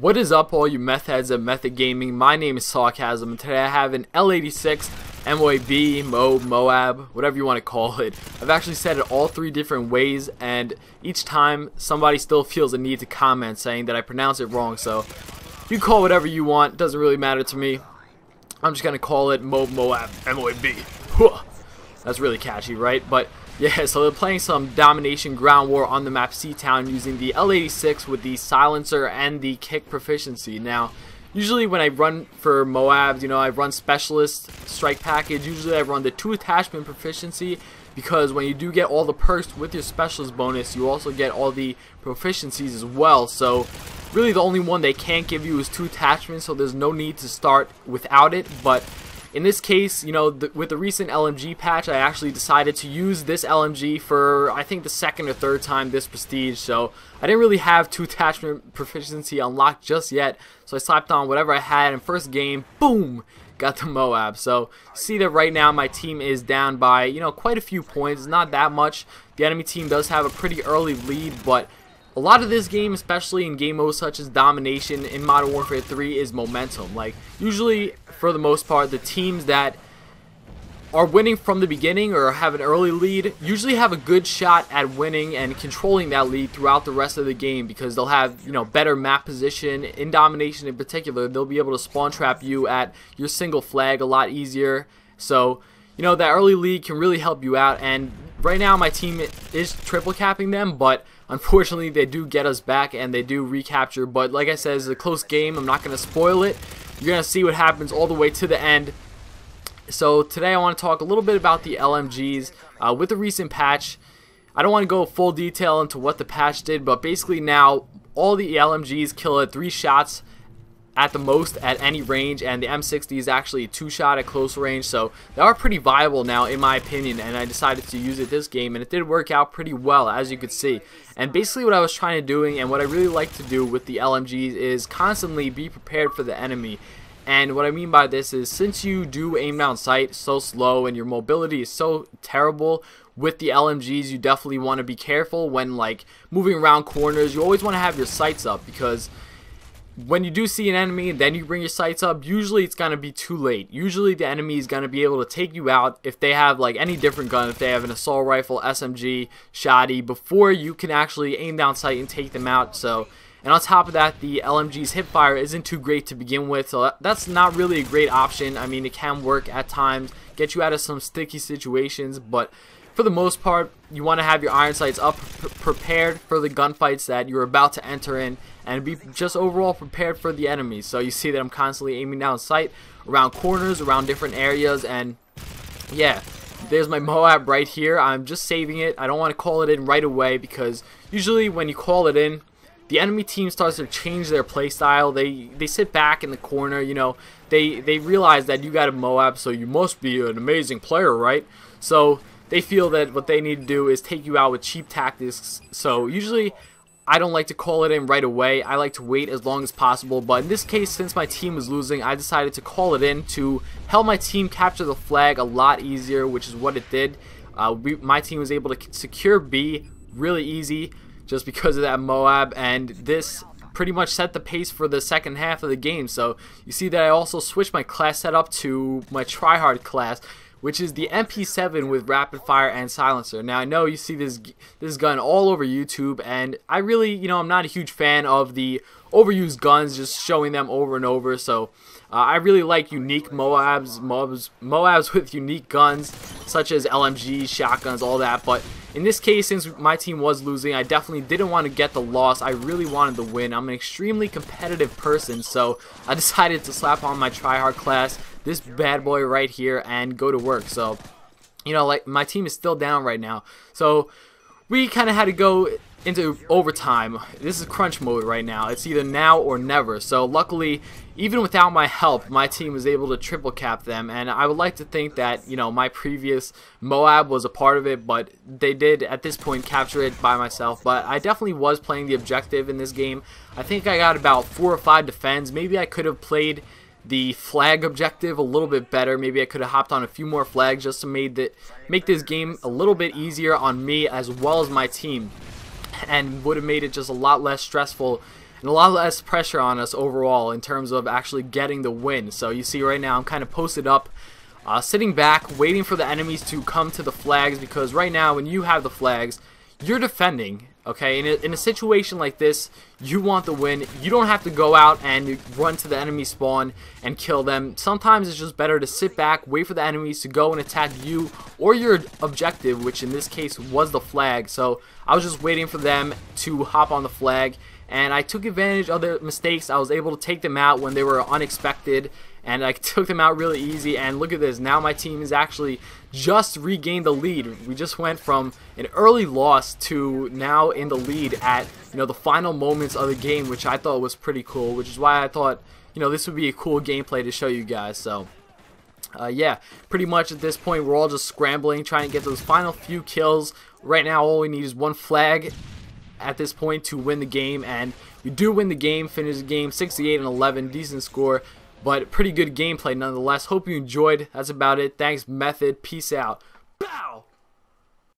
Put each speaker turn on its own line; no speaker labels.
What is up, all you meth heads at Method Gaming? My name is Sawcasm, and today I have an L86 MOAB, MO.A.B, MOAB, whatever you want to call it. I've actually said it all three different ways, and each time somebody still feels a need to comment saying that I pronounce it wrong. So you can call whatever you want, doesn't really matter to me. I'm just gonna call it MO.A.B, MOAB. That's really catchy, right? But yeah, so they're playing some domination ground war on the map C-Town using the L86 with the silencer and the kick proficiency. Now, usually when I run for MOABs, I run specialist strike package. Usually I run the 2 attachment proficiency, because when you do get all the perks with your specialist bonus, you also get all the proficiencies as well. So really the only one they can't give you is 2 attachments, so there's no need to start without it. But in this case, with the recent LMG patch, I actually decided to use this LMG for, I think, the second or third time this prestige. So I didn't really have 2 attachment proficiency unlocked just yet, so I slapped on whatever I had, and first game, boom, got the MOAB. So see that right now my team is down by, quite a few points. Not that much. The enemy team does have a pretty early lead, but a lot of this game, especially in game modes such as Domination in Modern Warfare 3, is momentum. Like, usually, for the most part, the teams that are winning from the beginning or have an early lead usually have a good shot at winning and controlling that lead throughout the rest of the game, because they'll have, better map position. In Domination in particular, they'll be able to spawn trap you at your single flag a lot easier. So, that early lead can really help you out, and right now my team is triple capping them, but unfortunately they do get us back and they do recapture. But like I said, it's a close game. I'm not going to spoil it. You're going to see what happens all the way to the end. So today I want to talk a little bit about the LMGs with the recent patch. I don't want to go full detail into what the patch did, but basically now all the LMGs kill at 3 shots at the most at any range, and the M60 is actually a 2-shot at close range. So they are pretty viable now, in my opinion, and I decided to use it this game, and it did work out pretty well, as you could see. And basically what I was trying to do, and what I really like to do with the LMGs, is constantly be prepared for the enemy. And what I mean by this is, since you do aim down sight so slow and your mobility is so terrible with the LMGs, you definitely want to be careful when moving around corners. You always want to have your sights up, because when you do see an enemy and then you bring your sights up, usually it's going to be too late. Usually the enemy is going to be able to take you out if they have any different gun, if they have an assault rifle, SMG, shotty, before you can actually aim down sight and take them out. So, and on top of that, the LMG's hipfire isn't too great to begin with, so that's not really a great option. I mean, it can work at times, get you out of some sticky situations, but for the most part, you want to have your iron sights up, prepared for the gunfights that you're about to enter in, and be just overall prepared for the enemy. So you see that I'm constantly aiming down sight, around corners, around different areas, and yeah, there's my MOAB right here. I'm just saving it. I don't want to call it in right away, because usually when you call it in, the enemy team starts to change their playstyle. They sit back in the corner, they realize that you got a MOAB, so you must be an amazing player, right? So they feel that what they need to do is take you out with cheap tactics. So usually I don't like to call it in right away. I like to wait as long as possible. But in this case, since my team was losing, I decided to call it in to help my team capture the flag a lot easier, which is what it did. My team was able to secure B really easy just because of that MOAB, and this pretty much set the pace for the second half of the game. So you see that I also switched my class setup to my tryhard class, which is the MP7 with rapid fire and silencer. Now I know you see this gun all over YouTube, and I really, I'm not a huge fan of the overused guns, just showing them over and over. So I really like unique MOABs with unique guns, such as LMGs, shotguns, all that. But in this case, since my team was losing, I definitely didn't want to get the loss. I really wanted to win. I'm an extremely competitive person, so I decided to slap on my tryhard class, this bad boy right here, and go to work. So, my team is still down right now. So we kind of had to go into overtime. This is crunch mode right now. It's either now or never. So luckily, even without my help, my team was able to triple cap them, and I would like to think that my previous MOAB was a part of it, but they did at this point capture it by myself. But I definitely was playing the objective in this game. I think I got about 4 or 5 defends. Maybe I could have played the flag objective a little bit better. Maybe I could have hopped on a few more flags just to make this game a little bit easier on me as well as my team, and would have made it just a lot less stressful and a lot less pressure on us overall in terms of actually getting the win. So you see right now I'm kind of posted up, sitting back, waiting for the enemies to come to the flags, because right now when you have the flags, you're defending. Okay, in a situation like this, you want the win. You don't have to go out and run to the enemy spawn and kill them. Sometimes it's just better to sit back, wait for the enemies to go and attack you or your objective, which in this case was the flag. So I was just waiting for them to hop on the flag, and I took advantage of their mistakes. I was able to take them out when they were unexpected, and I took them out really easy. And look at this, now my team is actually just regained the lead. We just went from an early loss to now in the lead at, you know, the final moments of the game, which I thought was pretty cool, which is why I thought, you know, this would be a cool gameplay to show you guys. So yeah, pretty much at this point we're all just scrambling, trying to get those final few kills. Right now all we need is one flag at this point to win the game, and we do win the game, finish the game 68-11, decent score, but pretty good gameplay nonetheless. Hope you enjoyed. That's about it. Thanks, Method. Peace out.